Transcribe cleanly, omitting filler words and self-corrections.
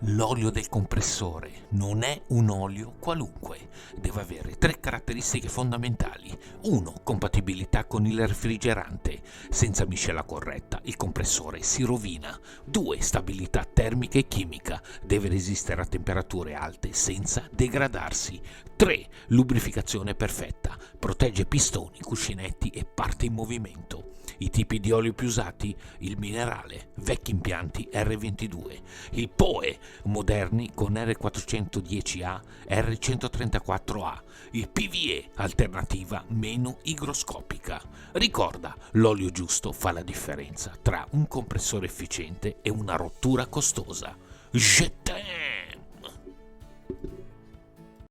L'olio del compressore non è un olio qualunque, deve avere 3 caratteristiche fondamentali. 1. Compatibilità con il refrigerante. Senza miscela corretta il compressore si rovina. 2. Stabilità termica e chimica. Deve resistere a temperature alte senza degradarsi. 3. Lubrificazione perfetta. Protegge pistoni, cuscinetti e parte in movimento. I tipi di olio più usati: il minerale, vecchi impianti R22, il POE, moderni con R410A, R134A, il PVE, alternativa meno igroscopica. Ricorda, l'olio giusto fa la differenza tra un compressore efficiente e una rottura costosa. Je t'aime!